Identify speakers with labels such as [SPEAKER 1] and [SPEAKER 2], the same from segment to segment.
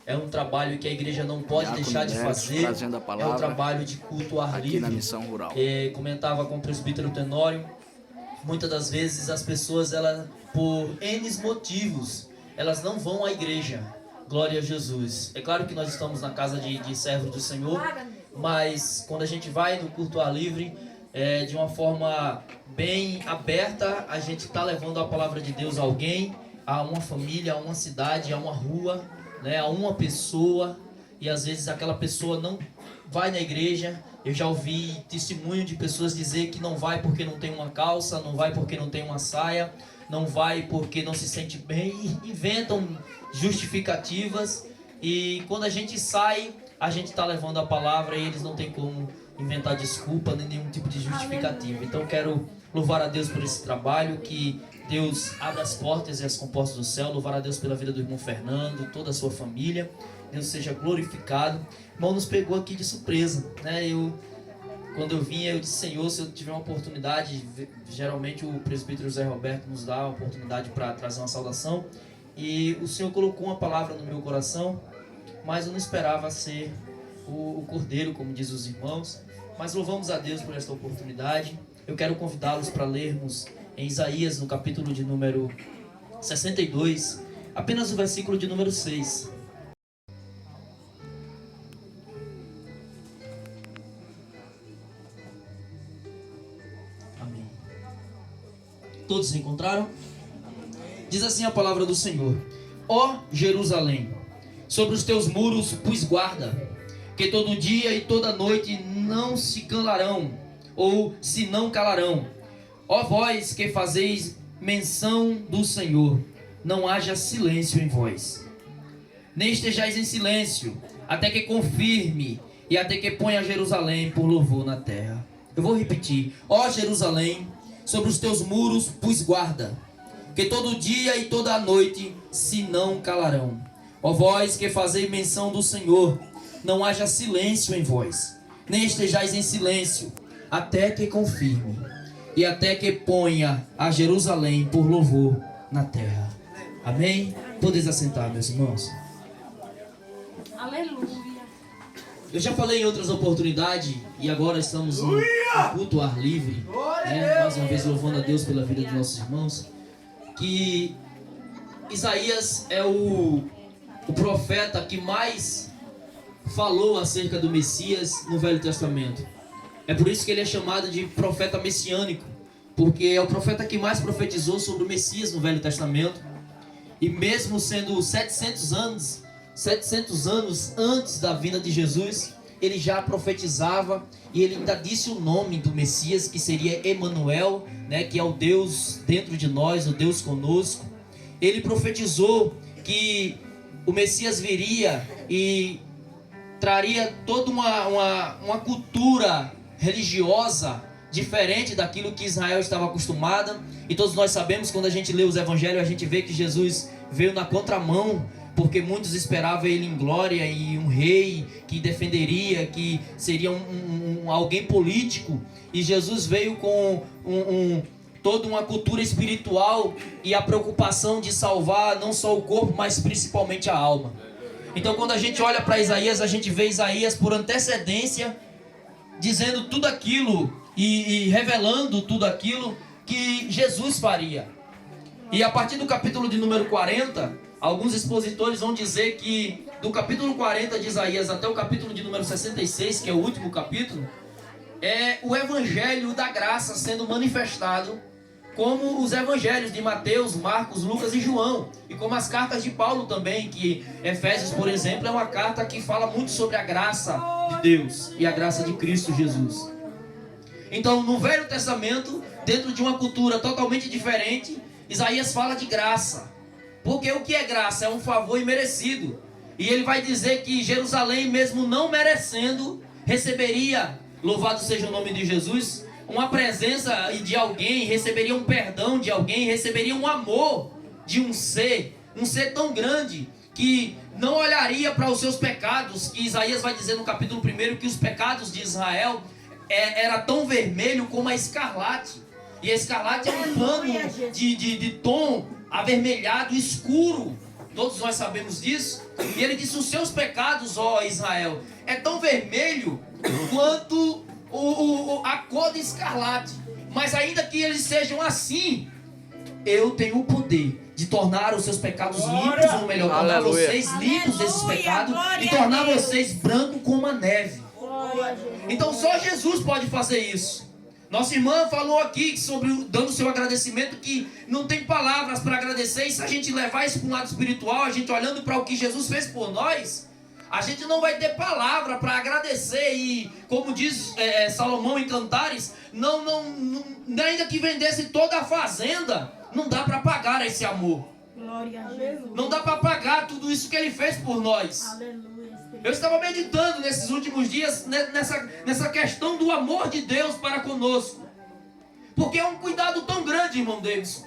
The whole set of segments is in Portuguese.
[SPEAKER 1] É um trabalho que a igreja não pode deixar de fazer. É um trabalho de culto ao ar livre.
[SPEAKER 2] Na missão rural.
[SPEAKER 1] Comentava com o presbítero Tenório, muitas das vezes as pessoas, por N motivos, elas não vão à igreja. Glória a Jesus. É claro que nós estamos na casa de servos do Senhor, mas quando a gente vai no culto ao ar livre, de uma forma bem aberta, a gente está levando a palavra de Deus a alguém, a uma família, a uma cidade, a uma rua, né, a uma pessoa, e às vezes aquela pessoa não vai na igreja. Eu já ouvi testemunho de pessoas dizer que não vai porque não tem uma calça, não vai porque não tem uma saia, não vai porque não se sente bem, inventam justificativas, e quando a gente sai, a gente está levando a palavra e eles não tem como inventar desculpa nem nenhum tipo de justificativa. Então quero louvar a Deus por esse trabalho, que Deus abra as portas e as comportas do céu. Louvar a Deus pela vida do irmão Fernando, toda a sua família. Deus seja glorificado. O irmão nos pegou aqui de surpresa, né? Quando eu vinha, eu disse: Senhor, se eu tiver uma oportunidade, geralmente o presbítero José Roberto nos dá a oportunidade para trazer uma saudação, e o Senhor colocou uma palavra no meu coração, mas eu não esperava ser o cordeiro, como diz os irmãos. Mas louvamos a Deus por esta oportunidade. Eu quero convidá-los para lermos em Isaías, no capítulo de número 62, apenas o versículo de número 6. Amém. Todos se encontraram? Diz assim a palavra do Senhor: Ó Jerusalém, sobre os teus muros pus guarda, que todo dia e toda noite não se calarão, ou se não calarão. Ó vós que fazeis menção do Senhor, não haja silêncio em vós. Nem estejais em silêncio, até que confirme e até que ponha Jerusalém por louvor na terra. Eu vou repetir: Ó Jerusalém, sobre os teus muros pus guarda, que todo dia e toda noite se não calarão. Ó vós que fazeis menção do Senhor, não haja silêncio em vós, nem estejais em silêncio, até que confirme e até que ponha a Jerusalém por louvor na terra. Amém? Podeis assentar, meus irmãos.
[SPEAKER 3] Aleluia.
[SPEAKER 1] Eu já falei em outras oportunidades, e agora estamos no culto ao ar livre, né? Mais uma vez louvando a Deus pela vida dos nossos irmãos, que Isaías é o profeta que mais falou acerca do Messias no Velho Testamento. É por isso que ele é chamado de profeta messiânico, porque é o profeta que mais profetizou sobre o Messias no Velho Testamento. E mesmo sendo 700 anos antes da vinda de Jesus, ele já profetizava, e ele ainda disse o nome do Messias, que seria Emanuel, né, que é o Deus dentro de nós, o Deus conosco. Ele profetizou que o Messias viria e traria toda uma cultura religiosa diferente daquilo que Israel estava acostumada. E todos nós sabemos, quando a gente lê os evangelhos, a gente vê que Jesus veio na contramão, porque muitos esperavam ele em glória, e um rei que defenderia, que seria alguém político. E Jesus veio com toda uma cultura espiritual e a preocupação de salvar não só o corpo, mas principalmente a alma. Então, quando a gente olha para Isaías, a gente vê Isaías por antecedência dizendo tudo aquilo e revelando tudo aquilo que Jesus faria. E a partir do capítulo de número 40, alguns expositores vão dizer que do capítulo 40 de Isaías até o capítulo de número 66, que é o último capítulo, é o evangelho da graça sendo manifestado, como os evangelhos de Mateus, Marcos, Lucas e João, e como as cartas de Paulo também, que Efésios, por exemplo, é uma carta que fala muito sobre a graça de Deus e a graça de Cristo Jesus. Então, no Velho Testamento, dentro de uma cultura totalmente diferente, Isaías fala de graça. Porque o que é graça? É um favor imerecido. E ele vai dizer que Jerusalém, mesmo não merecendo, receberia, louvado seja o nome de Jesus, uma presença de alguém, receberia um perdão de alguém, receberia um amor de um ser tão grande, que não olharia para os seus pecados, que Isaías vai dizer no capítulo 1 que os pecados de Israel era tão vermelho como a escarlate. E a escarlate é um pano de tom avermelhado, escuro, Todos nós sabemos disso. E ele disse: os seus pecados, ó Israel, é tão vermelho quanto a cor de escarlate. Mas ainda que eles sejam assim, eu tenho o poder de tornar os seus pecados limpos, ou melhor, tornar vocês limpos desses pecados e tornar vocês brancos como a neve. Então só Jesus pode fazer isso. Nossa irmã falou aqui sobre dando seu agradecimento, que não tem palavras para agradecer. E se a gente levar isso para um lado espiritual, a gente olhando para o que Jesus fez por nós, a gente não vai ter palavra para agradecer. E como diz Salomão em Cantares, ainda que vendesse toda a fazenda, não dá para pagar esse amor.
[SPEAKER 2] Glória a Jesus.
[SPEAKER 1] Não dá para pagar tudo isso que ele fez por nós.
[SPEAKER 2] Aleluia.
[SPEAKER 1] Eu estava meditando nesses últimos dias nessa questão do amor de Deus para conosco. Porque é um cuidado tão grande, irmão Davidson.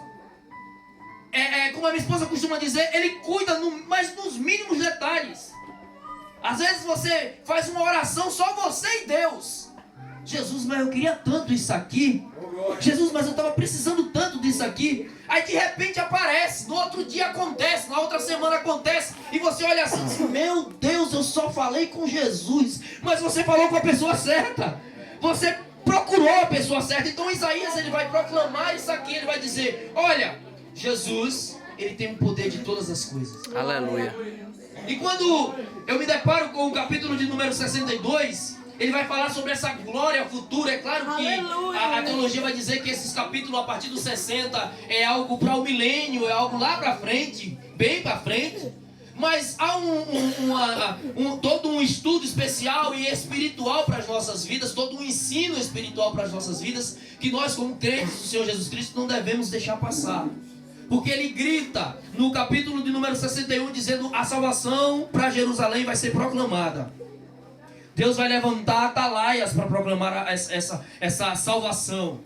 [SPEAKER 1] Como a minha esposa costuma dizer, ele cuida mas nos mínimos detalhes. Às vezes você faz uma oração só você e Deus. Jesus, mas eu queria tanto isso aqui. Jesus, mas eu estava precisando tanto disso aqui. Aí de repente aparece, no outro dia acontece, na outra semana acontece. E você olha assim e diz: meu Deus, eu só falei com Jesus. Mas você falou com a pessoa certa. Você procurou a pessoa certa. Então Isaías, ele vai proclamar isso aqui. Ele vai dizer: olha, Jesus, ele tem o poder de todas as coisas.
[SPEAKER 3] Aleluia.
[SPEAKER 1] E quando eu me deparo com o capítulo de número 62, ele vai falar sobre essa glória futura. É claro que a teologia vai dizer que esses capítulos, a partir dos 60, é algo para o milênio, é algo lá para frente, bem para frente. Mas há todo um estudo especial e espiritual para as nossas vidas, todo um ensino espiritual para as nossas vidas, que nós, como crentes do Senhor Jesus Cristo, não devemos deixar passar. Porque ele grita no capítulo de número 61, dizendo: a salvação para Jerusalém vai ser proclamada. Deus vai levantar atalaias para proclamar essa salvação.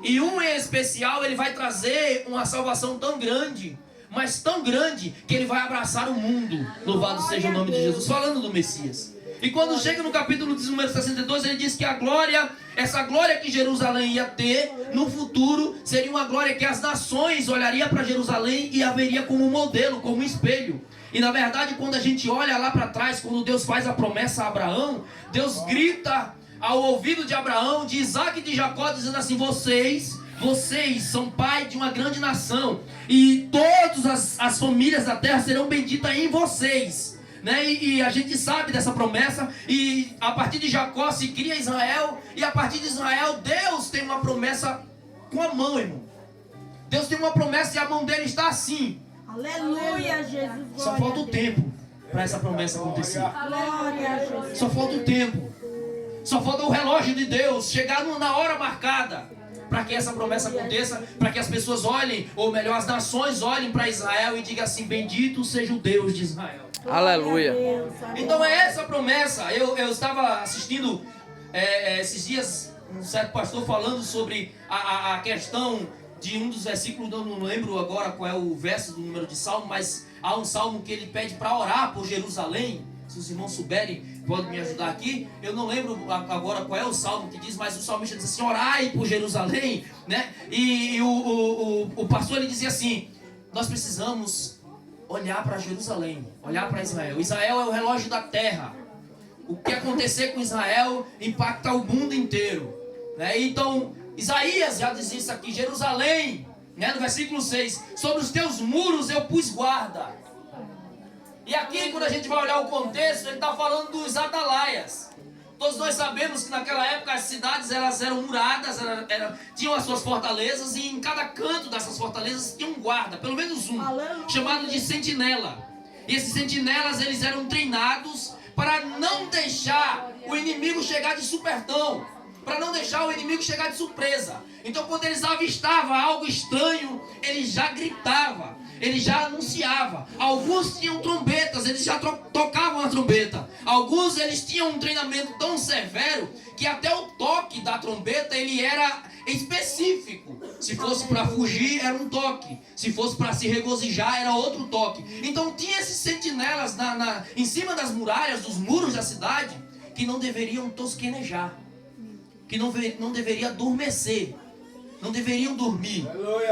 [SPEAKER 1] E um em especial, ele vai trazer uma salvação tão grande, mas tão grande, que ele vai abraçar o mundo. Louvado seja o nome de Jesus. Falando do Messias. E quando chega no capítulo de número 62, ele diz que a glória, essa glória que Jerusalém ia ter no futuro, seria uma glória que as nações olhariam para Jerusalém e a veria como modelo, como espelho. E na verdade, quando a gente olha lá para trás, quando Deus faz a promessa a Abraão, Deus grita ao ouvido de Abraão, de Isaac e de Jacó, dizendo assim: vocês são pai de uma grande nação, e todas as famílias da terra serão benditas em vocês. Né? E a gente sabe dessa promessa. E a partir de Jacó se cria Israel, e a partir de Israel Deus tem uma promessa com a mão, irmão. Deus tem uma promessa e a mão dele está assim.
[SPEAKER 2] Aleluia, Jesus.
[SPEAKER 1] Só falta o tempo para essa promessa acontecer.
[SPEAKER 2] Glória a Jesus.
[SPEAKER 1] Só falta o tempo. Só falta o relógio de Deus chegar na hora marcada para que essa promessa aconteça, para que as pessoas olhem, ou melhor, as nações olhem para Israel e digam assim: bendito seja o Deus de Israel.
[SPEAKER 3] Aleluia.
[SPEAKER 1] Então é essa promessa. Eu estava assistindo esses dias um certo pastor falando sobre a questão de um dos versículos. Eu não lembro agora qual é o verso do número de salmo, mas há um salmo que ele pede para orar por Jerusalém. Se os irmãos souberem, podem me ajudar aqui. Eu não lembro agora qual é o salmo que diz, mas o salmista diz assim: orai por Jerusalém, né? E o pastor, ele dizia assim: nós precisamos olhar para Jerusalém, olhar para Israel. Israel é o relógio da terra. O que acontecer com Israel impacta o mundo inteiro, né? Então Isaías já diz isso aqui: Jerusalém, né, no versículo 6, sobre os teus muros eu pus guarda. E aqui, quando a gente vai olhar o contexto, ele está falando dos atalaias. Todos nós sabemos que naquela época as cidades elas eram muradas, tinham as suas fortalezas, e em cada canto dessas fortalezas tinha um guarda, pelo menos um, chamado de sentinela. E esses sentinelas, eles eram treinados para não deixar o inimigo chegar de supertão, para não deixar o inimigo chegar de surpresa. Então, quando eles avistavam algo estranho, eles já gritavam, ele já anunciava. Alguns tinham trombetas, eles já tocavam a trombeta. Alguns, eles tinham um treinamento tão severo que até o toque da trombeta ele era específico. Se fosse para fugir, era um toque. Se fosse para se regozijar, era outro toque. Então tinha esses sentinelas em cima das muralhas, dos muros da cidade, que não deveriam tosquenejar, que não deveria adormecer, não deveriam dormir,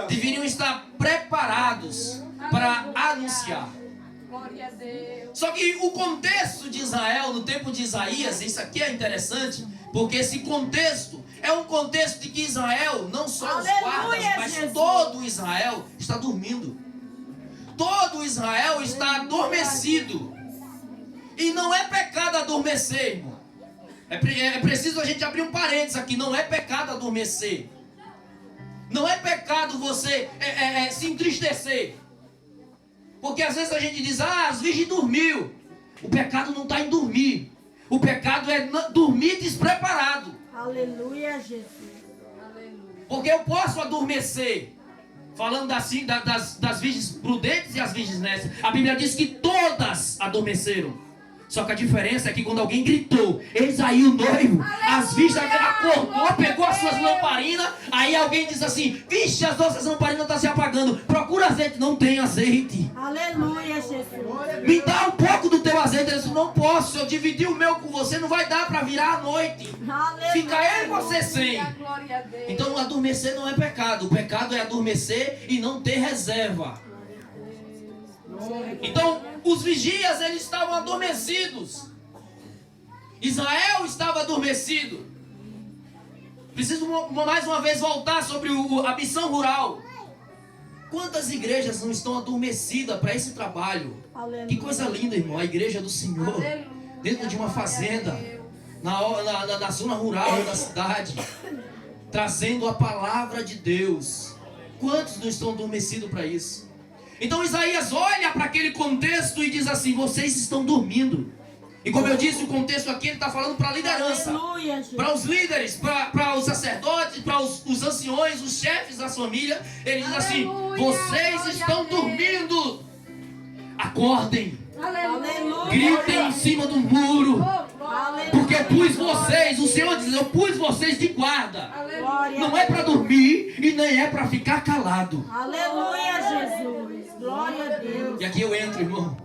[SPEAKER 1] deveriam estar preparados para anunciar.
[SPEAKER 3] Glória a Deus.
[SPEAKER 1] Só que o contexto de Israel, no tempo de Isaías, isso aqui é interessante, porque esse contexto é um contexto de que Israel, não só os guardas, mas
[SPEAKER 2] Jesus.
[SPEAKER 1] todo Israel está dormindo. Todo Israel está adormecido. E não é pecado adormecer, irmão. É preciso a gente abrir um parênteses aqui. Não é pecado adormecer. Não é pecado você se entristecer. Porque às vezes a gente diz, as virgens dormiu. O pecado não está em dormir. O pecado é dormir despreparado.
[SPEAKER 2] Aleluia, Jesus.
[SPEAKER 1] Porque eu posso adormecer. Falando assim das virgens prudentes e as virgens nécias. A Bíblia diz que todas adormeceram. Só que a diferença é que quando alguém gritou, eis aí o noivo, as virgens acordou, pegou as suas lamparinas. Aí alguém diz assim, vixe, as nossas lamparinas estão se apagando. Procura azeite, não tem azeite.
[SPEAKER 2] Aleluia, Jesus.
[SPEAKER 1] Me dá um pouco do teu azeite. Ele disse, não posso, se eu dividir o meu com você, não vai dar para virar a noite.
[SPEAKER 2] Aleluia.
[SPEAKER 1] Fica eu e você sem.
[SPEAKER 3] Glória a Deus.
[SPEAKER 1] Então adormecer não é pecado. O pecado é adormecer e não ter reserva. Então os vigias, eles estavam adormecidos. Israel estava adormecido. Preciso mais uma vez voltar sobre a missão rural. Quantas igrejas não estão adormecidas para esse trabalho?
[SPEAKER 2] Aleluia.
[SPEAKER 1] Que coisa linda, irmão. A igreja do Senhor,
[SPEAKER 3] Aleluia.
[SPEAKER 1] dentro de uma fazenda, na zona rural da cidade, trazendo a palavra de Deus. Quantos não estão adormecidos para isso? Então Isaías olha para aquele contexto e diz assim, vocês estão dormindo. E como eu disse, o contexto aqui, ele está falando para a liderança.
[SPEAKER 2] Aleluia, Jesus.
[SPEAKER 1] Para os líderes, para os sacerdotes, para os anciões, os chefes da família. Ele diz assim,
[SPEAKER 3] Aleluia,
[SPEAKER 1] vocês
[SPEAKER 3] glória
[SPEAKER 1] estão
[SPEAKER 3] a Deus.
[SPEAKER 1] dormindo. Acordem,
[SPEAKER 3] Aleluia.
[SPEAKER 1] gritem em cima do muro.
[SPEAKER 2] Aleluia.
[SPEAKER 1] Porque eu pus vocês, o Senhor diz, eu pus vocês de guarda.
[SPEAKER 2] Glória
[SPEAKER 1] Não
[SPEAKER 2] a
[SPEAKER 1] é para dormir e nem é para ficar calado.
[SPEAKER 2] Aleluia, Jesus. Glória a Deus.
[SPEAKER 1] E aqui eu entro, irmão,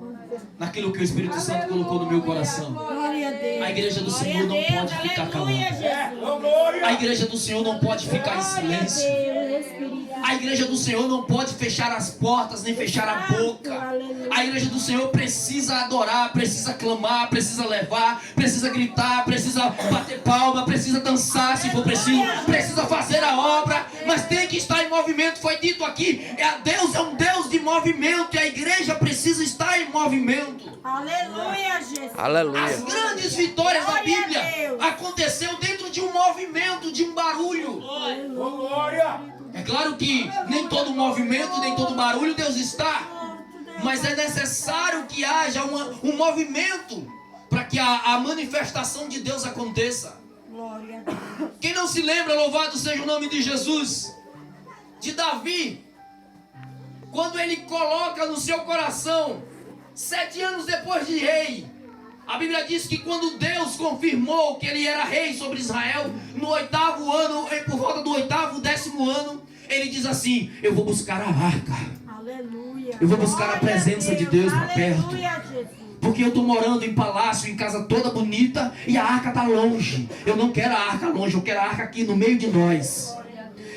[SPEAKER 1] naquilo que o Espírito Santo colocou no meu coração.
[SPEAKER 2] Glória a Deus.
[SPEAKER 1] A igreja do
[SPEAKER 2] Glória
[SPEAKER 1] Senhor não
[SPEAKER 2] a Deus.
[SPEAKER 1] pode ficar
[SPEAKER 2] Aleluia,
[SPEAKER 1] calada.
[SPEAKER 2] Jesus.
[SPEAKER 1] A igreja do Senhor não pode ficar em
[SPEAKER 2] Glória a
[SPEAKER 1] silêncio.
[SPEAKER 2] Deus, Espírito.
[SPEAKER 1] A igreja do Senhor não pode fechar as portas, nem fechar a boca. A igreja do Senhor precisa adorar, precisa clamar, precisa levar, precisa gritar, precisa bater palma, precisa dançar se for preciso, precisa fazer a obra, mas tem que estar em movimento. Foi dito aqui, Deus é um Deus de movimento e a igreja precisa estar em movimento.
[SPEAKER 2] Aleluia, Jesus.
[SPEAKER 4] Aleluia.
[SPEAKER 1] As grandes vitórias da
[SPEAKER 2] Glória a
[SPEAKER 1] Bíblia
[SPEAKER 2] Deus.
[SPEAKER 1] aconteceu dentro de um movimento, de um barulho. É claro que nem todo movimento, nem todo barulho Deus está, mas é necessário que haja um movimento para que a manifestação de Deus aconteça.
[SPEAKER 2] Glória a Deus.
[SPEAKER 1] Quem não se lembra, louvado seja o nome de Jesus, de Davi, quando ele coloca no seu coração, 7 anos depois de rei, a Bíblia diz que quando Deus confirmou que ele era rei sobre Israel, no 8º ano, por volta do 8º, 10º ano, ele diz assim, eu vou buscar a arca,
[SPEAKER 2] Aleluia.
[SPEAKER 1] eu vou buscar a
[SPEAKER 2] Glória
[SPEAKER 1] presença de Deus para perto.
[SPEAKER 2] Aleluia, Jesus.
[SPEAKER 1] Porque eu estou morando em palácio, em casa toda bonita, e a arca está longe. Eu não quero a arca longe, eu quero a arca aqui no meio de nós.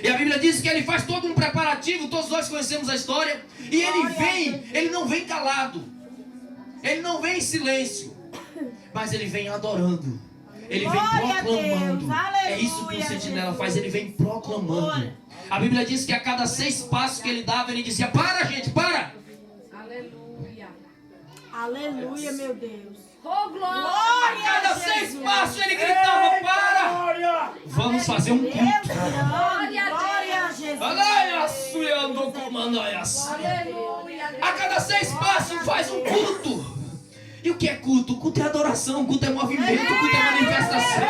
[SPEAKER 1] E a Bíblia diz que ele faz todo um preparativo, todos nós conhecemos a história, e ele não vem calado, ele não vem em silêncio, mas ele vem adorando, ele vem
[SPEAKER 2] Glória a
[SPEAKER 1] proclamando.
[SPEAKER 2] Deus,
[SPEAKER 1] É isso que o
[SPEAKER 2] aleluia,
[SPEAKER 1] sentinela
[SPEAKER 2] Jesus.
[SPEAKER 1] faz, ele vem proclamando. A Bíblia diz que a cada 6 passos que ele dava, ele dizia, para gente, para!
[SPEAKER 3] Aleluia.
[SPEAKER 2] Aleluia, meu Deus.
[SPEAKER 3] Oh, glória.
[SPEAKER 1] A cada 6 passos ele gritava, para! Vamos fazer um culto.
[SPEAKER 2] Glória a Jesus.
[SPEAKER 3] Aleluia.
[SPEAKER 1] A cada 6 passos faz um culto. E o que é culto? Culto é adoração, culto é movimento, culto é manifestação.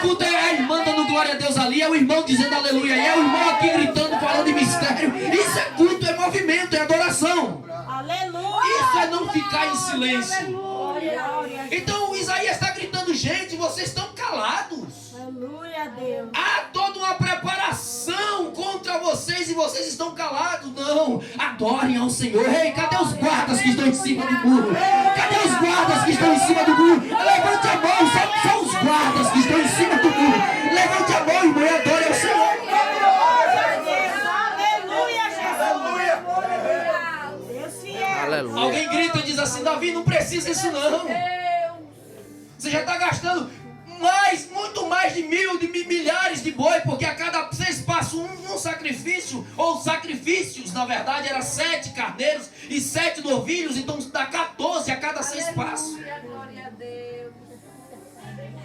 [SPEAKER 1] Culto é a irmã dando glória a Deus ali, é o irmão dizendo aleluia, e é o irmão aqui gritando, falando em mistério. Isso é culto, é movimento, é adoração.
[SPEAKER 2] Aleluia.
[SPEAKER 1] Isso é não ficar em silêncio.
[SPEAKER 2] Glória a Deus.
[SPEAKER 1] Então Isaías está gritando, gente, vocês estão calados.
[SPEAKER 2] Aleluia a Deus.
[SPEAKER 1] Há toda uma preparação contra vocês e vocês estão calados. Não, adorem ao Senhor. Ei, cadê os guardas que estão em cima do muro? Cadê os guardas que estão em cima do muro? Levante a mão, só os guardas que estão em cima do muro. Levante a mão, irmão, e adore ao Senhor.
[SPEAKER 2] Aleluia, Jesus. Deus fiel.
[SPEAKER 4] Aleluia.
[SPEAKER 1] Alguém grita e diz não. Você já está gastando muito mais de milhares de boi, porque a cada 6 passos um sacrifício, ou sacrifícios, na verdade, era 7 carneiros e 7 novilhos, então dá 14 a cada 6 passos.
[SPEAKER 3] Glória a Deus.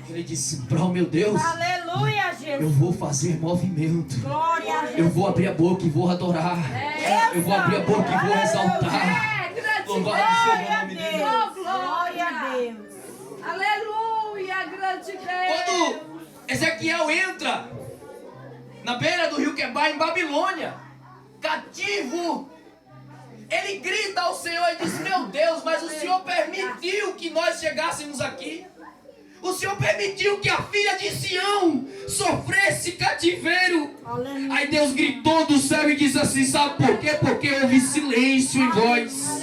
[SPEAKER 1] Ele disse, meu Deus,
[SPEAKER 2] Aleluia, Jesus.
[SPEAKER 1] eu vou fazer movimento.
[SPEAKER 2] Glória a Jesus.
[SPEAKER 1] Eu vou abrir a boca e vou adorar. Eu vou abrir a boca e vou exaltar. Louvado seja o nome de Deus.
[SPEAKER 2] Glória a Deus.
[SPEAKER 3] Aleluia, grande Deus.
[SPEAKER 1] Quando Ezequiel entra na beira do rio Quebar, em Babilônia, cativo, ele grita ao Senhor e diz, meu Deus, mas o Senhor permitiu que nós chegássemos aqui. O Senhor permitiu que a filha de Sião sofresse cativeiro.
[SPEAKER 2] Aleluia.
[SPEAKER 1] Aí Deus gritou do céu e disse assim, sabe por quê? Porque houve silêncio em vós.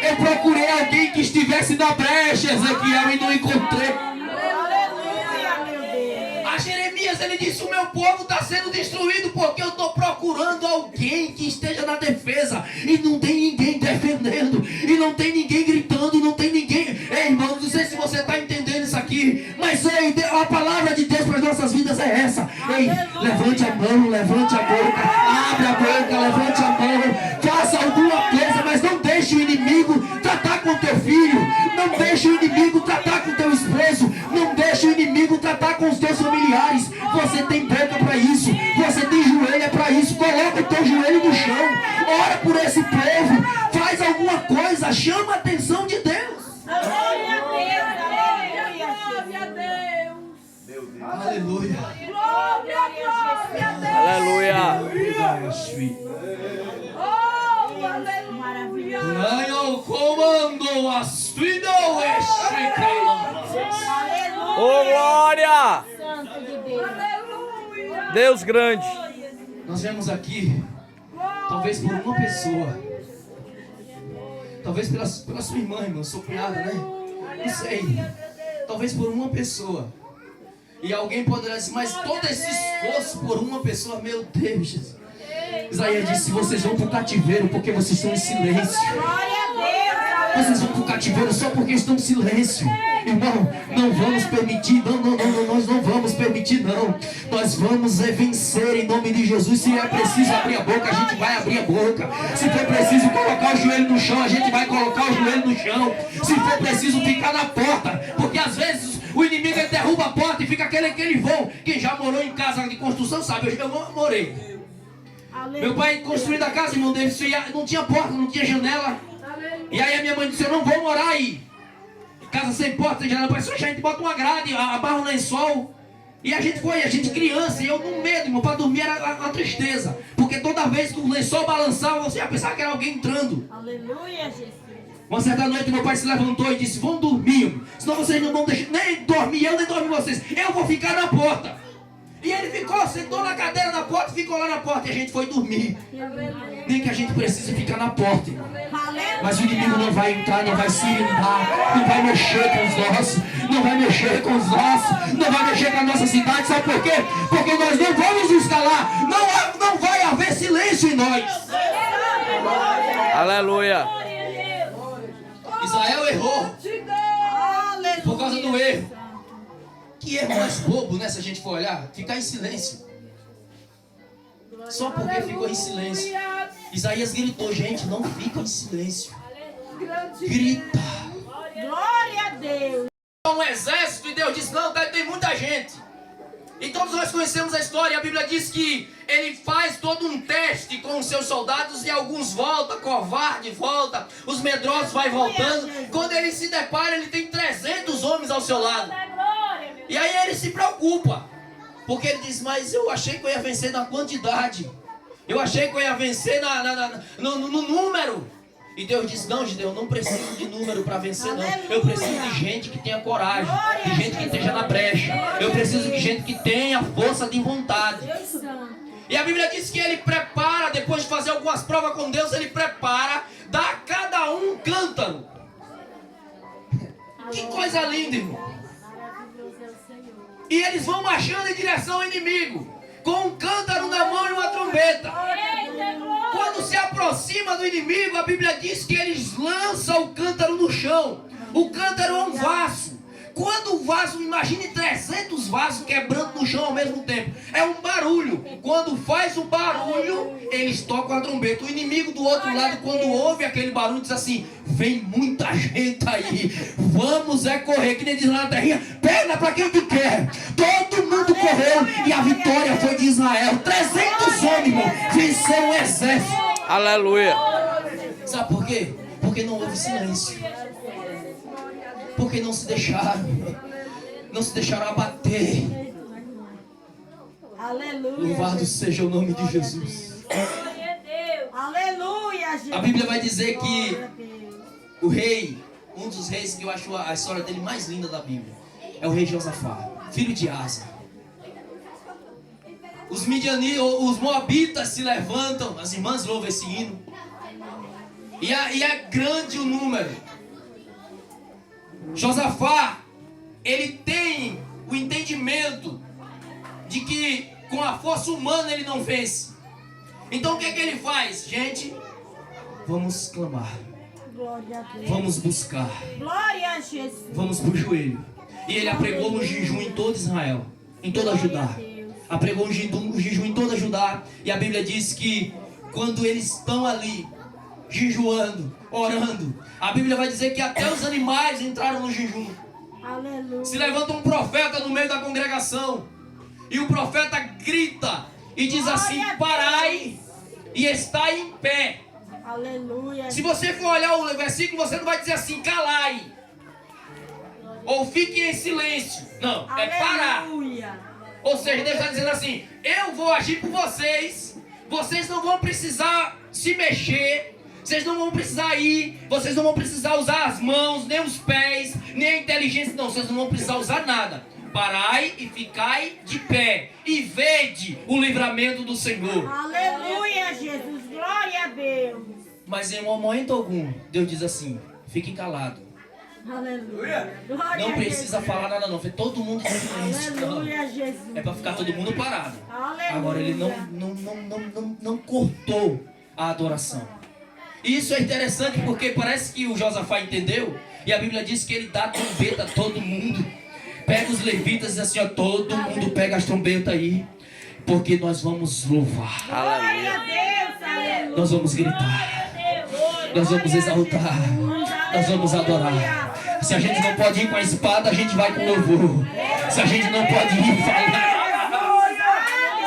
[SPEAKER 1] Eu procurei alguém que estivesse na brecha, Ezequiel, e não encontrei.
[SPEAKER 2] Aleluia, meu Deus.
[SPEAKER 1] A Jeremias, ele disse, o meu povo está sendo destruído porque eu estou procurando alguém que esteja na defesa. E não tem ninguém defendendo. E não tem ninguém gritando, não tem ninguém. Ei, irmão, não sei se você está entendendo isso aqui. Mas ei, a palavra de Deus para as nossas vidas é essa. Ei, levante a mão, levante a boca. Abre a boca, levante a mão. Faça alguma coisa, mas não deixe o inimigo tratar com teu filho. Não deixe o inimigo tratar com teu esposo. Não deixe o inimigo tratar com os teus familiares. Você tem boca para isso. Você tem joelho para isso. Coloca o teu joelho no chão. Ora por esse povo. Faz alguma coisa. Chama a atenção de Deus.
[SPEAKER 2] Glória a Deus.
[SPEAKER 3] Glória a Deus.
[SPEAKER 1] Aleluia.
[SPEAKER 3] Glória a Deus.
[SPEAKER 4] Aleluia.
[SPEAKER 3] Oh, aleluia.
[SPEAKER 1] Ganha o comando. As filhas
[SPEAKER 4] Ô, glória!
[SPEAKER 2] Santo de Deus.
[SPEAKER 3] Aleluia.
[SPEAKER 4] Deus grande.
[SPEAKER 1] Nós viemos aqui, talvez por uma pessoa. Talvez pela sua irmã, sua cunhada, né? Não sei. Talvez por uma pessoa. E alguém poderá dizer, mas todo esse esforço por uma pessoa, meu Deus, Jesus. Isaías disse, vocês vão para o cativeiro porque vocês estão em silêncio.
[SPEAKER 2] Glória a Deus.
[SPEAKER 1] Vocês vão para o cativeiro só porque estão em silêncio. Irmão, não vamos permitir, nós não vamos permitir, não. Nós vamos vencer em nome de Jesus. Se é preciso abrir a boca, a gente vai abrir a boca. Se for preciso colocar o joelho no chão, a gente vai colocar o joelho no chão. Se for preciso ficar na porta, porque às vezes o inimigo ele derruba a porta e fica aquele vão. Quem já morou em casa de construção sabe, eu morei. Meu pai construindo a casa, irmão, não tinha porta, não tinha janela. E aí a minha mãe disse, eu não vou morar aí. Casa sem porta, sem janela. Parece que a gente bota uma grade, abarra um lençol. E a gente criança, e eu com medo, irmão, para dormir era uma tristeza. Porque toda vez que o lençol balançava, você ia pensar que era alguém entrando.
[SPEAKER 2] Aleluia, Jesus.
[SPEAKER 1] Uma certa noite meu pai se levantou e disse, vão dormir, senão vocês não vão deixar nem dormir eu, nem dormir vocês. Eu vou ficar na porta. E ele ficou, sentou na cadeira na porta, ficou lá na porta e a gente foi dormir. Nem que a gente precise ficar na porta, irmão. Mas o inimigo não vai entrar, não vai se limpar, não vai mexer com os nossos, não vai mexer com os nossos, não vai mexer com a nossa cidade. Sabe por quê? Porque nós não vamos nos calar, não vai haver silêncio em nós.
[SPEAKER 4] Aleluia.
[SPEAKER 1] Israel errou por causa do erro. Que erro mais bobo, né, se a gente for olhar? Ficar em silêncio. Só porque ficou em silêncio. Isaías gritou, gente, não fica em silêncio. Grita.
[SPEAKER 2] Glória a Deus.
[SPEAKER 1] Um exército e Deus disse, não, tem muita gente. E todos nós conhecemos a história. A Bíblia diz que ele faz todo um teste com os seus soldados e alguns voltam, covarde volta, os medrosos vai voltando. Quando ele se depara, ele tem 300 homens ao seu lado. E aí ele se preocupa, porque ele diz, mas eu achei que eu ia vencer na quantidade. Eu achei que eu ia vencer no número. E Deus disse, não, Gideão, eu não preciso de número para vencer, não. Eu preciso de gente que tenha coragem, de gente que esteja na brecha. Eu preciso de gente que tenha força de vontade. E a Bíblia diz que ele prepara, depois de fazer algumas provas com Deus, ele prepara, dá a cada um cântaro. Que coisa linda, irmão. E eles vão marchando em direção ao inimigo, com um cântaro na mão e uma trombeta. Quando se aproxima do inimigo, a Bíblia diz que eles lançam o cântaro no chão. O cântaro é um vaso. Quando o vaso, imagine 300 vasos quebrando no chão ao mesmo tempo. É um barulho. Quando faz o barulho, eles tocam a trombeta. O inimigo do outro lado, quando ouve aquele barulho, diz assim: vem muita gente aí. Vamos correr. Que nem diz lá na terrinha: perna pra quem tu quer. Todo mundo correu e a vitória foi de Israel. 300 homens, irmão, venceram o exército.
[SPEAKER 4] Aleluia.
[SPEAKER 1] Sabe por quê? Porque não houve silêncio. Porque não se deixaram abater.
[SPEAKER 2] Aleluia.
[SPEAKER 1] Louvado seja o nome de Jesus.
[SPEAKER 2] Aleluia, Jesus.
[SPEAKER 1] A Bíblia vai dizer que
[SPEAKER 2] Glória a Deus.
[SPEAKER 1] o rei, um dos reis que eu acho a história dele mais linda da Bíblia, é o rei Josafá, filho de Asa. Os moabitas se levantam, as irmãs louvam esse hino, e é grande o número. Josafá, ele tem o entendimento de que com a força humana ele não vence. Então o que ele faz? Gente, vamos clamar,
[SPEAKER 2] Glória a Deus.
[SPEAKER 1] vamos buscar,
[SPEAKER 2] Glória a Jesus.
[SPEAKER 1] vamos pro joelho. E ele apregou um jejum em todo Israel, em toda Judá. Apregou um jejum em toda Judá. E a Bíblia diz que quando eles estão ali jejuando, orando, a Bíblia vai dizer que até os animais entraram no jejum.
[SPEAKER 2] Aleluia.
[SPEAKER 1] Se levanta um profeta no meio da congregação, e o profeta grita e diz assim: parai e estai em pé.
[SPEAKER 2] Aleluia.
[SPEAKER 1] Se você for olhar o versículo, você não vai dizer assim: calai, ou fique em silêncio. Não, é parar.
[SPEAKER 2] Aleluia.
[SPEAKER 1] Ou seja, Deus está dizendo assim: eu vou agir por vocês. Vocês não vão precisar se mexer. Vocês não vão precisar ir. Vocês não vão precisar usar as mãos, nem os pés, nem a inteligência. Não, vocês não vão precisar usar nada. Parai e ficai de pé. E vede o livramento do Senhor.
[SPEAKER 2] Aleluia, Jesus. Glória a Deus.
[SPEAKER 1] Mas em um momento algum, Deus diz assim: fique calado.
[SPEAKER 2] Aleluia. Glória
[SPEAKER 1] Não
[SPEAKER 2] a
[SPEAKER 1] precisa
[SPEAKER 2] Jesus.
[SPEAKER 1] falar nada não. Foi todo mundo em silêncio. Não.
[SPEAKER 2] Aleluia, Jesus.
[SPEAKER 1] É para ficar todo mundo parado.
[SPEAKER 2] Aleluia.
[SPEAKER 1] Agora ele não cortou a adoração. E isso é interessante porque parece que o Josafá entendeu. E a Bíblia diz que ele dá trombeta a todo mundo. Pega os levitas e diz assim: ó, todo mundo pega as trombetas aí, porque nós vamos louvar.
[SPEAKER 2] Glória a Deus. Aleluia.
[SPEAKER 1] Nós vamos gritar. Nós vamos exaltar. Nós vamos adorar. Se a gente não pode ir com a espada, a gente vai com louvor. Se a gente não pode ir falar,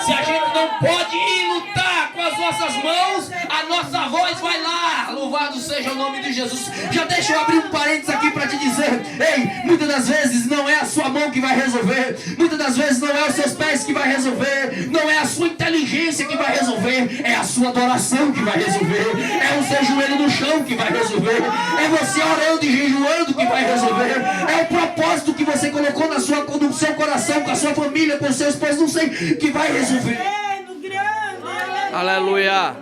[SPEAKER 1] se a gente não pode ir lutar com as nossas mãos, a nossa voz vai lá. Louvado seja o nome de Jesus. Já deixa eu abrir um parênteses aqui para te dizer: ei, muitas das vezes não é a sua mão que vai resolver. Muitas das vezes não é os seus pés que vai resolver. Não é a sua inteligência que vai resolver. É a sua adoração que vai resolver. É o seu joelho no chão que vai resolver. É você orando e jejuando que vai resolver. É o propósito que você colocou no seu coração, com a sua família, com o seu esposo, não sei, que vai resolver.
[SPEAKER 2] Pequeno, grande.
[SPEAKER 4] Aleluia.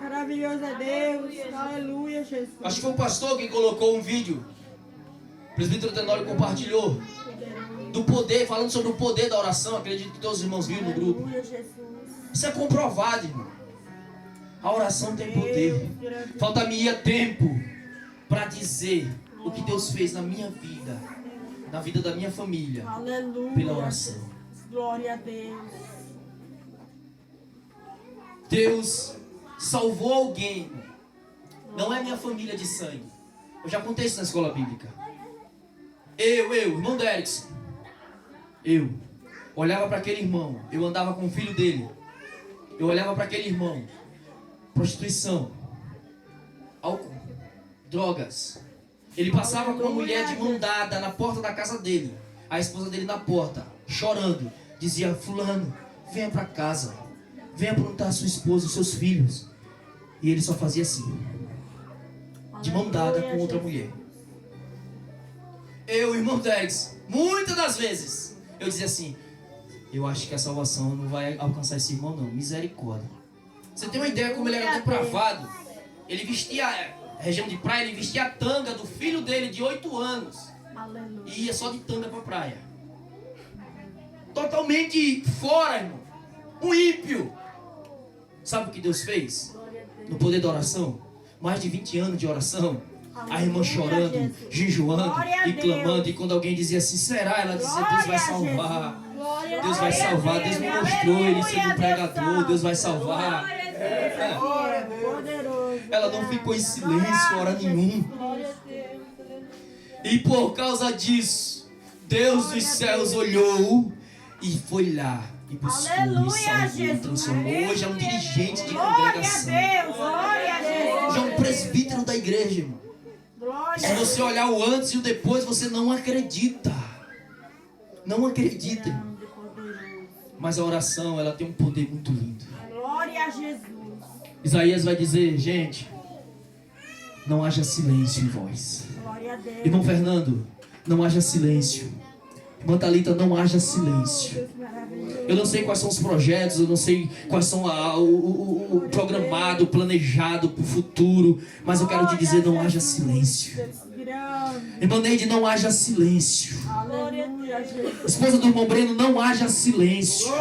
[SPEAKER 2] Maravilhoso é Deus. Aleluia, Jesus.
[SPEAKER 1] Acho que foi o pastor que colocou um vídeo. O presbítero Tenório compartilhou do poder, falando sobre o poder da oração. Acredito que todos os irmãos viram no grupo.
[SPEAKER 2] Aleluia, Jesus.
[SPEAKER 1] Isso é comprovado, irmão. A oração tem poder. Falta-me tempo para dizer o que Deus fez na minha vida, na vida da minha família,
[SPEAKER 2] Aleluia.
[SPEAKER 1] pela oração.
[SPEAKER 2] Glória a Deus.
[SPEAKER 1] Deus salvou alguém. Não é minha família de sangue. Eu já contei isso na escola bíblica. Irmão Derrickson. Eu olhava para aquele irmão. Eu andava com o filho dele. Eu olhava para aquele irmão. Prostituição, álcool, drogas. Ele passava com uma mulher de mão dada na porta da casa dele. A esposa dele na porta, chorando. Dizia: fulano, venha para casa. Venha aprontar a sua esposa, os seus filhos. E ele só fazia assim, de mão dada com outra mulher. Eu, irmão Derrickson, muitas das vezes eu dizia assim: eu acho que a salvação não vai alcançar esse irmão não. Misericórdia. Você tem uma ideia como ele era depravado? Ele vestia, região de praia, ele vestia a tanga do filho dele de 8 anos.
[SPEAKER 2] Aleluia.
[SPEAKER 1] E ia só de tanga pra praia. Totalmente fora, irmão. Um ímpio. Sabe o que Deus fez? No poder da oração? Mais de 20 anos de oração. A irmã chorando, jejuando e clamando. E quando alguém dizia assim, será? Ela dizia, Deus vai salvar. Deus vai salvar. Deus me mostrou ele sendo um pregador. Deus vai salvar. Ela não ficou em silêncio hora nenhuma. E por causa disso, Deus dos céus olhou e foi lá e buscou e salvou e transformou. Hoje é um dirigente de congregação. Hoje é um presbítero da igreja, irmão. Se você olhar o antes e o depois, você não acredita. Não acredita, irmão. Mas a oração, ela tem um poder muito lindo.
[SPEAKER 2] Glória a Jesus.
[SPEAKER 1] Isaías vai dizer, gente, não haja silêncio em vós.
[SPEAKER 2] Glória a Deus.
[SPEAKER 1] Irmão Fernando, não haja silêncio. Irmã Thalita, não haja silêncio. Eu não sei quais são os projetos, eu não sei quais são o programado, o planejado para o futuro, mas eu quero te dizer, não haja silêncio. Irmã Neide, não haja silêncio.
[SPEAKER 2] Aleluia, Jesus.
[SPEAKER 1] Esposa do irmão Breno, não haja silêncio.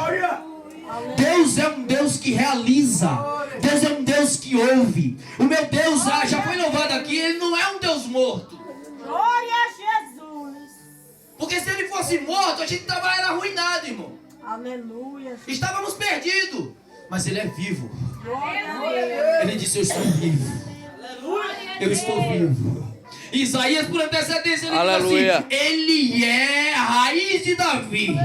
[SPEAKER 1] Deus é um Deus que realiza. Deus é um Deus que ouve. O meu Deus já foi louvado aqui, ele não é um Deus morto.
[SPEAKER 2] Glória a Jesus.
[SPEAKER 1] Porque se ele fosse morto, a gente estava arruinado, irmão.
[SPEAKER 2] Aleluia.
[SPEAKER 1] Estávamos perdidos. Mas ele é vivo.
[SPEAKER 2] Glória a Deus.
[SPEAKER 1] Ele disse, eu estou vivo. Eu estou vivo. Isaías, por antecedência, ele
[SPEAKER 4] Aleluia.
[SPEAKER 1] diz assim, ele é a raiz de Davi.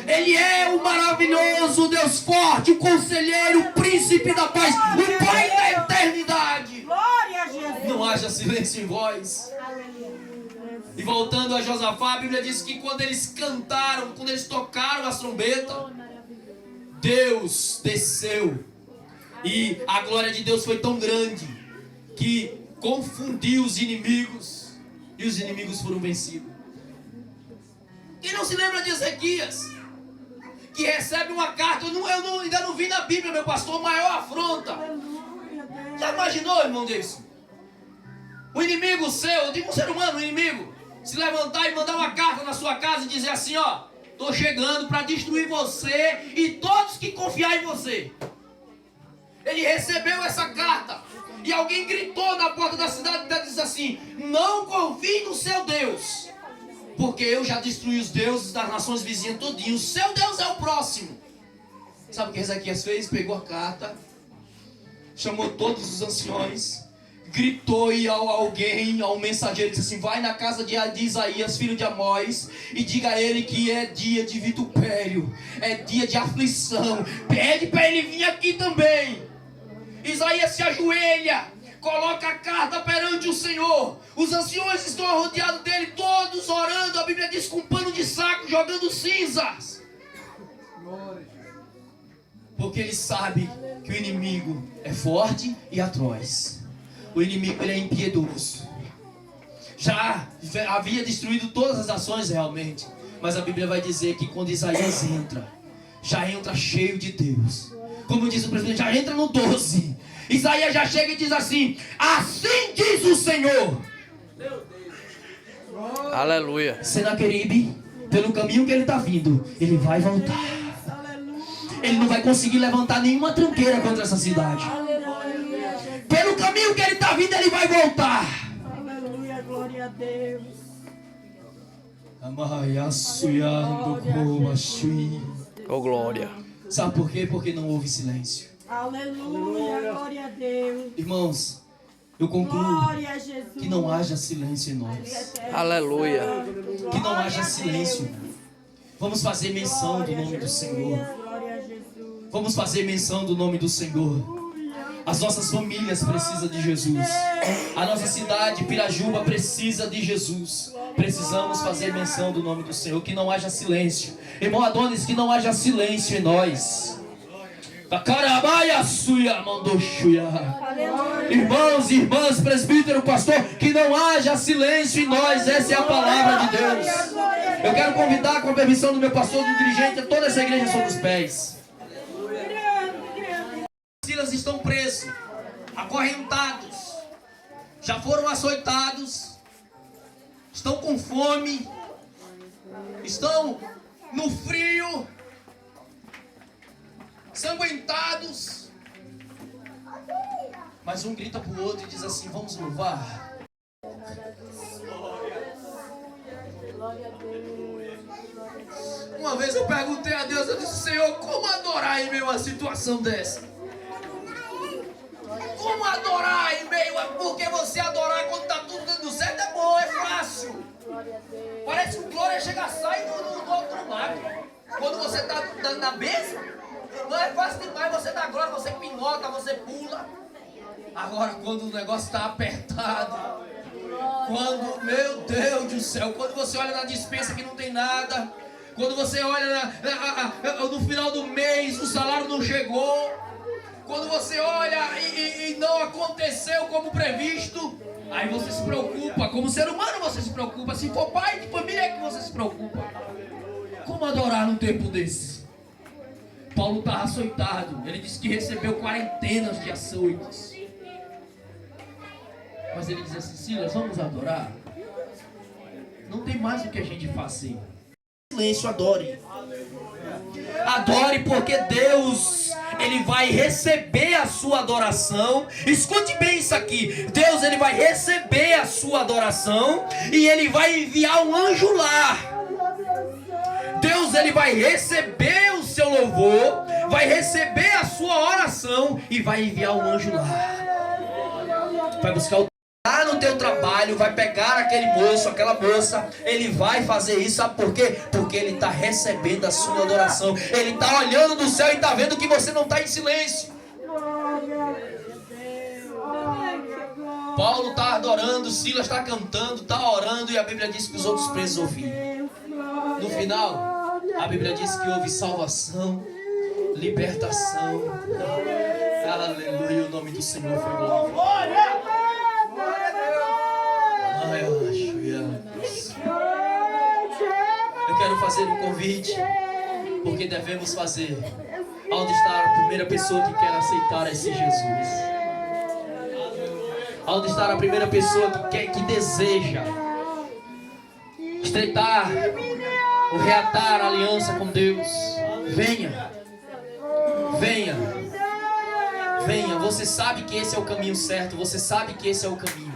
[SPEAKER 1] Ele é o maravilhoso Deus forte, o conselheiro, o príncipe da paz, o Pai da eternidade.
[SPEAKER 2] Glória a Jesus.
[SPEAKER 1] Não haja silêncio em vós. E voltando a Josafá, a Bíblia diz que quando eles cantaram, quando eles tocaram as trombetas, Deus desceu. E a glória de Deus foi tão grande que confundiu os inimigos. E os inimigos foram vencidos. Quem não se lembra de Ezequias? Que recebe uma carta, ainda não vi na Bíblia, meu pastor, maior afronta. Já imaginou, irmão Deus? O inimigo seu, eu digo um ser humano, o inimigo, se levantar e mandar uma carta na sua casa e dizer assim, ó, estou chegando para destruir você e todos que confiar em você. Ele recebeu essa carta e alguém gritou na porta da cidade e disse assim, não confie no seu Deus, porque eu já destruí os deuses das nações vizinhas todinho. O seu Deus é o próximo. Sabe o que Ezequias fez? Pegou a carta, chamou todos os anciões, gritou e ao mensageiro, disse assim, vai na casa de Isaías, filho de Amós, e diga a ele que é dia de vitupério, é dia de aflição, pede para ele vir aqui também. Isaías se ajoelha, coloca a carta perante o Senhor, os anciões estão rodeados dele, todos orando, a Bíblia diz, com um pano de saco, jogando cinzas, porque ele sabe que o inimigo é forte e atroz. O inimigo, ele é impiedoso. Já havia destruído todas as ações realmente, mas a Bíblia vai dizer que quando Isaías entra, já entra cheio de Deus. Como diz o presidente, já entra no 12. Isaías já chega e diz assim, assim diz o Senhor.
[SPEAKER 4] Aleluia.
[SPEAKER 1] Senaqueribe, pelo caminho que ele está vindo, ele vai voltar. Ele não vai conseguir levantar nenhuma tranqueira contra essa cidade. Pelo caminho que ele está vindo, ele vai voltar.
[SPEAKER 2] Aleluia, glória a Deus.
[SPEAKER 4] Oh, glória.
[SPEAKER 1] Sabe por quê? Porque não houve silêncio.
[SPEAKER 2] Aleluia, glória a Deus.
[SPEAKER 1] Irmãos, eu concluo
[SPEAKER 2] Glória a Jesus.
[SPEAKER 1] que não haja silêncio em nós.
[SPEAKER 4] Aleluia.
[SPEAKER 1] Que não haja silêncio. Vamos fazer menção do nome do Senhor.
[SPEAKER 2] Glória a Jesus.
[SPEAKER 1] Vamos fazer menção do nome do Senhor. As nossas famílias precisam de Jesus. A nossa cidade, Pirajuba, precisa de Jesus. Precisamos fazer menção do nome do Senhor. Que não haja silêncio. Irmão Adonis, que não haja silêncio em nós. Irmãos e irmãs, presbítero, pastor, que não haja silêncio em nós. Essa é a palavra de Deus. Eu quero convidar, com a permissão do meu pastor, do dirigente, a toda essa igreja sobre os pés. Silas estão presos, acorrentados, já foram açoitados, estão com fome, estão no frio, sanguentados, mas um grita para o outro e diz assim, vamos louvar. Uma vez eu perguntei a Deus, eu disse, Senhor, como adorar em meio a uma situação dessa? Como adorar em meio a... Porque você adorar quando está tudo dando certo é bom, é fácil. Parece que glória chega a sair no outro lado. Quando você está dando na bênção, não é fácil demais você dar glória, você pinota, você pula. Agora quando o negócio está apertado, quando, meu Deus do céu, quando você olha na despensa que não tem nada, quando você olha no final do mês, o salário não chegou, quando você olha e não aconteceu como previsto, aí você se preocupa, como ser humano você se preocupa, se for pai de família é que você se preocupa. Como adorar num tempo desse? Paulo estava açoitado, ele disse que recebeu quarentenas de açoites. Mas ele diz assim, Silas, vamos adorar? Não tem mais o que a gente fazer. Silêncio, adore. Adore porque Deus, Ele vai receber a sua adoração. Escute bem isso aqui. Deus, Ele vai receber a sua adoração e Ele vai enviar um anjo lá. Deus, Ele vai receber o seu louvor, vai receber a sua oração e vai enviar um anjo lá. Vai buscar o lá no teu trabalho, vai pegar aquele moço, aquela moça, ele vai fazer isso, sabe por quê? Porque ele está recebendo a sua adoração, ele está olhando do céu e está vendo que você não está em silêncio. Paulo está adorando, Silas está cantando, está orando e a Bíblia diz que os outros presos ouviram. No final, a Bíblia diz que houve salvação, libertação. Aleluia, o nome do Senhor foi glorificado. Eu quero fazer um convite, porque devemos fazer. Onde está a primeira pessoa que quer aceitar esse Jesus? Onde está a primeira pessoa que deseja estreitar ou reatar a aliança com Deus? Venha, venha, venha. Você sabe que esse é o caminho certo, você sabe que esse é o caminho.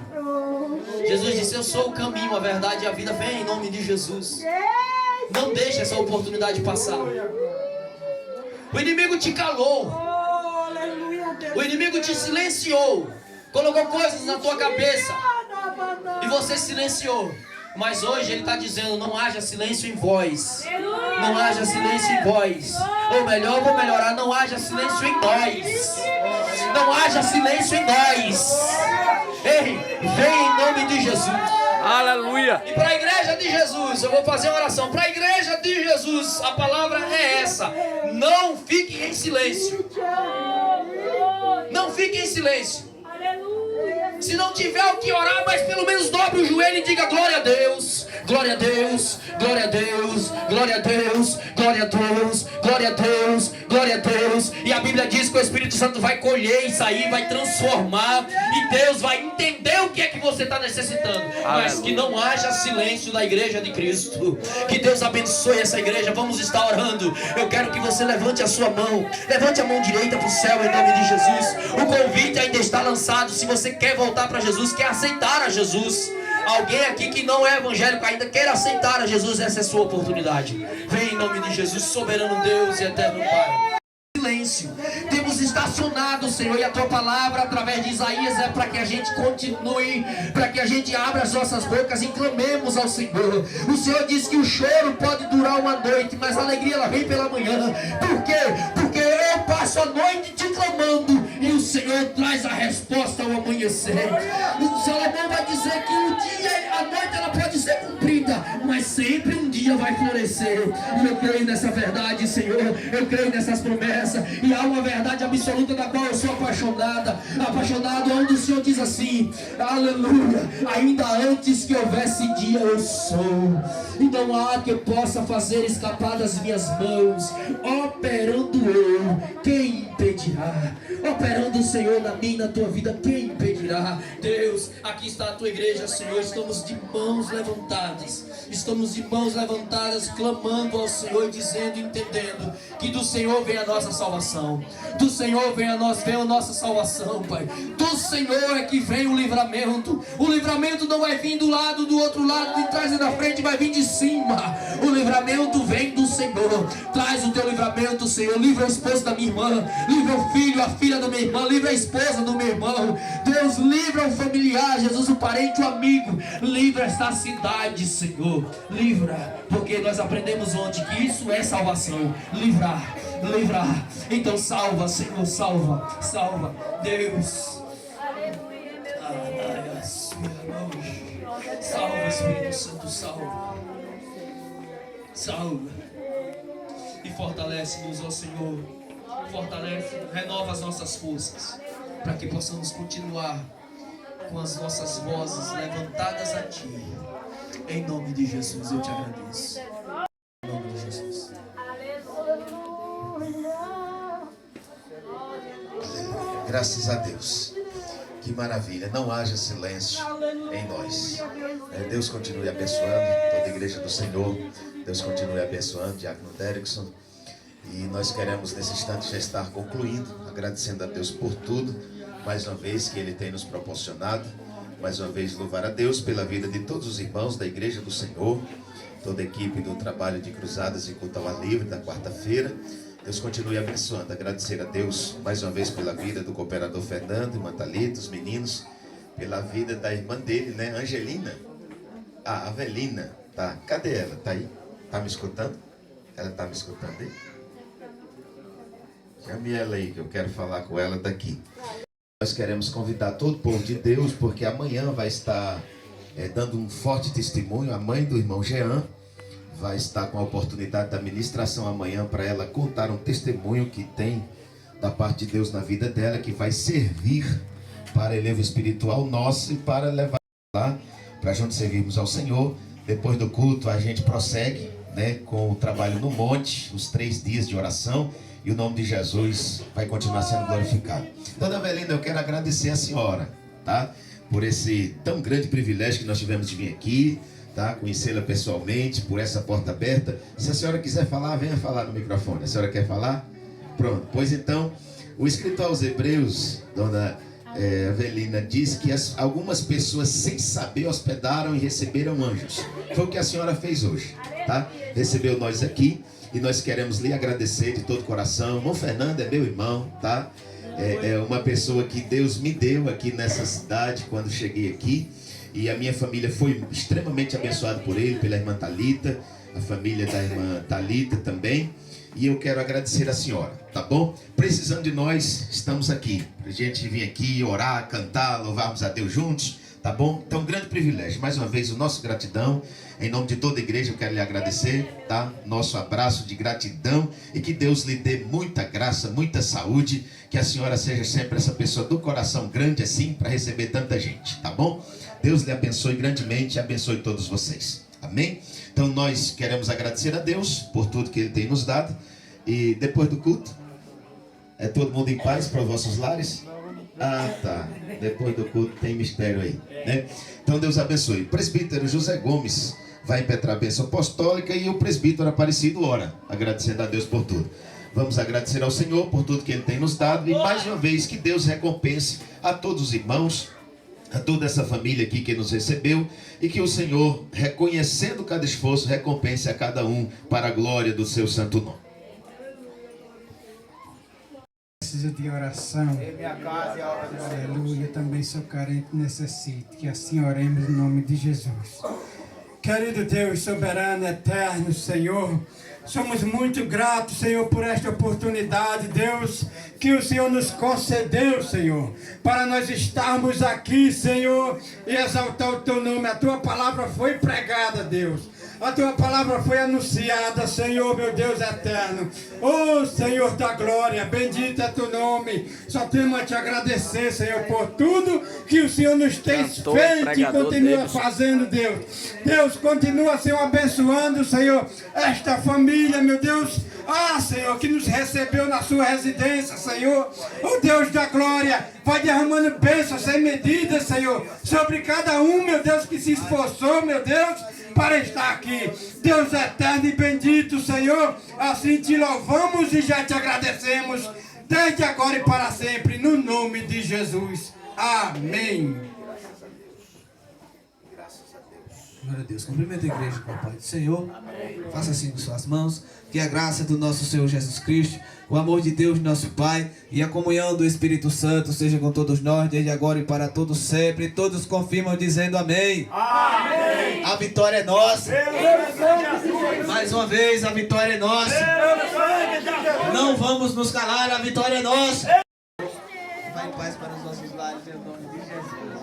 [SPEAKER 1] Jesus disse, eu sou o caminho, a verdade e a vida. Vem em nome de Jesus. Não deixe essa oportunidade passar. O inimigo te calou. O inimigo te silenciou. Colocou coisas na tua cabeça e você silenciou. Mas hoje ele está dizendo, não haja silêncio em vós. Não haja silêncio em vós. Ou melhor, vou melhorar, não haja silêncio em nós. Não haja silêncio em nós. Ei, vem em nome de Jesus.
[SPEAKER 4] Aleluia.
[SPEAKER 1] E para a igreja de Jesus, eu vou fazer uma oração. Para a igreja de Jesus, a palavra é essa: não fiquem em silêncio. Não fiquem em silêncio. Se não tiver o que orar, mas pelo menos dobre o joelho e diga glória a Deus, glória a Deus, glória a Deus, glória a Deus, glória a Deus, glória a Deus, glória a Deus. E a Bíblia diz que o Espírito Santo vai colher isso aí, vai transformar, e Deus vai entender o que é que você está necessitando. Mas que não haja silêncio na igreja de Cristo. Que Deus abençoe essa igreja. Vamos estar orando. Eu quero que você levante a sua mão, levante a mão direita para o céu em nome de Jesus. O convite ainda está lançado. Se você quer voltar para Jesus, quer aceitar a Jesus, alguém aqui que não é evangélico ainda quer aceitar a Jesus, essa é a sua oportunidade. Vem em nome de Jesus, soberano Deus e eterno Pai. Silêncio, temos estacionado, Senhor, e a tua palavra através de Isaías é para que a gente continue, para que a gente abra as nossas bocas e clamemos ao Senhor. O Senhor diz que o choro pode durar uma noite, mas a alegria ela vem pela manhã. Por quê? Porque eu passo a noite te clamando e o Senhor traz a resposta ao amanhecer. O Salomão vai dizer que o dia, a noite ela pode ser cumprida, mas sempre um dia vai florescer. E eu creio nessa verdade, Senhor, eu creio nessas promessas. E há uma verdade absoluta da qual eu sou apaixonado, onde o Senhor diz assim, aleluia, ainda antes que houvesse dia eu sou, e não há que eu possa fazer escapar das minhas mãos. Operando eu, quem impedirá? Operando o Senhor na minha e na tua vida, quem impedirá? Deus, aqui está a tua igreja, Senhor, estamos de mãos levantadas, estamos de mãos levantadas levantadas, clamando ao Senhor, dizendo, entendendo que do Senhor vem a nossa salvação. Do Senhor vem a nossa salvação, Pai. Do Senhor é que vem o livramento. O livramento não vai vir do lado, do outro lado, de trás e da frente, vai vir de cima. O livramento vem do Senhor. Traz o teu livramento, Senhor. Livra o esposo da minha irmã, livra o filho, a filha da minha irmã, livra a esposa do meu irmão. Deus, livra o familiar, Jesus, o parente, o amigo. Livra esta cidade, Senhor. Livra, porque nós aprendemos ontem que isso é salvação. Livrar. Então salva, Senhor, salva. Deus. Salva, Espírito Santo, salva. E fortalece-nos, ó Senhor. Fortalece, renova as nossas forças, para que possamos continuar com as nossas vozes levantadas a Ti. Em nome de Jesus eu te agradeço. Em nome de Jesus.
[SPEAKER 5] Graças a Deus. Que maravilha. Não haja silêncio em nós. Deus continue abençoando toda a igreja do Senhor. Deus continue abençoando Diácono Derrickson. E nós queremos nesse instante já estar concluindo, agradecendo a Deus por tudo, mais uma vez que Ele tem nos proporcionado. Mais uma vez louvar a Deus pela vida de todos os irmãos da igreja do Senhor, toda a equipe do trabalho de Cruzadas e Culto ao Ar Livre da quarta-feira. Deus continue abençoando, agradecer a Deus mais uma vez pela vida do cooperador Fernando, irmã Thalita, os meninos, pela vida da irmã dele, né, Angelina, a Avelina, tá? Cadê ela? Tá aí? Tá me escutando? Ela tá me escutando aí? Chame ela aí, que eu quero falar com ela daqui. Nós queremos convidar todo o povo de Deus, porque amanhã vai estar dando um forte testemunho. A mãe do irmão Jean vai estar com a oportunidade da ministração amanhã para ela contar um testemunho que tem da parte de Deus na vida dela, que vai servir para elevo espiritual nosso e para levar lá, para juntos servirmos ao Senhor. Depois do culto a gente prossegue, né, com o trabalho no monte, os 3 dias de oração, e o nome de Jesus vai continuar sendo glorificado. Dona Avelina, eu quero agradecer a senhora, tá, por esse tão grande privilégio que nós tivemos de vir aqui, tá, conhecê-la pessoalmente, por essa porta aberta. Se a senhora quiser falar, venha falar no microfone. A senhora quer falar? Pronto. Pois então, o escrito aos Hebreus, Dona Avelina, diz que algumas pessoas sem saber hospedaram e receberam anjos. Foi o que a senhora fez hoje, tá? Recebeu nós aqui e nós queremos lhe agradecer de todo o coração. O irmão Fernando é meu irmão, tá? É uma pessoa que Deus me deu aqui nessa cidade quando cheguei aqui. E a minha família foi extremamente abençoada por ele, pela irmã Thalita, a família da irmã Thalita também. E eu quero agradecer a senhora, tá bom? Precisando de nós, estamos aqui. Pra gente vir aqui, orar, cantar, louvarmos a Deus juntos, tá bom? Então, um grande privilégio. Mais uma vez, o nosso gratidão. Em nome de toda a igreja, eu quero lhe agradecer, tá? Nosso abraço de gratidão. E que Deus lhe dê muita graça, muita saúde. Que a senhora seja sempre essa pessoa do coração grande assim, para receber tanta gente, tá bom? Deus lhe abençoe grandemente e abençoe todos vocês. Amém? Então nós queremos agradecer a Deus por tudo que Ele tem nos dado. E depois do culto, é todo mundo em paz para os vossos lares? Ah, tá. Depois do culto tem mistério aí, né? Então Deus abençoe. O presbítero José Gomes vai impetrar a bênção apostólica e o presbítero Aparecido ora, agradecendo a Deus por tudo. Vamos agradecer ao Senhor por tudo que Ele tem nos dado. E mais uma vez que Deus recompense a todos os irmãos, a toda essa família aqui que nos recebeu, e que o Senhor, reconhecendo cada esforço, recompense a cada um para a glória do seu santo nome.
[SPEAKER 6] Preciso de oração. Aleluia, eu também sou carente e necessito que assim oremos no nome de Jesus. Querido Deus, soberano, eterno, Senhor, somos muito gratos, Senhor, por esta oportunidade, Deus, que o Senhor nos concedeu, Senhor, para nós estarmos aqui, Senhor, e exaltar o Teu nome. A Tua palavra foi pregada, Deus. A Tua palavra foi anunciada, Senhor, meu Deus eterno. Oh, Senhor da glória, bendito é Teu nome. Só temos a Te agradecer, Senhor, por tudo que o Senhor nos tem feito e continua fazendo, Deus. Deus, continua, Senhor, abençoando, Senhor, esta família, meu Deus. Ah, Senhor, que nos recebeu na Sua residência, Senhor. Oh, Deus da glória, vai derramando bênçãos sem medida, Senhor, sobre cada um, meu Deus, que se esforçou, meu Deus, para estar aqui. Deus eterno e bendito, Senhor, assim te louvamos e já te agradecemos, desde agora e para sempre, no nome de Jesus. Amém.
[SPEAKER 7] Glória a Deus. Cumprimenta a igreja com a paz do Senhor. Faça assim com suas mãos. Que a graça do nosso Senhor Jesus Cristo, o amor de Deus, nosso Pai, e a comunhão do Espírito Santo seja com todos nós, desde agora e para todos sempre. Todos confirmam dizendo amém. Amém. A vitória é nossa. Mais uma vez, a vitória é nossa. Não vamos nos calar, a vitória é nossa. Vai em paz para os nossos lares, em nome de Jesus.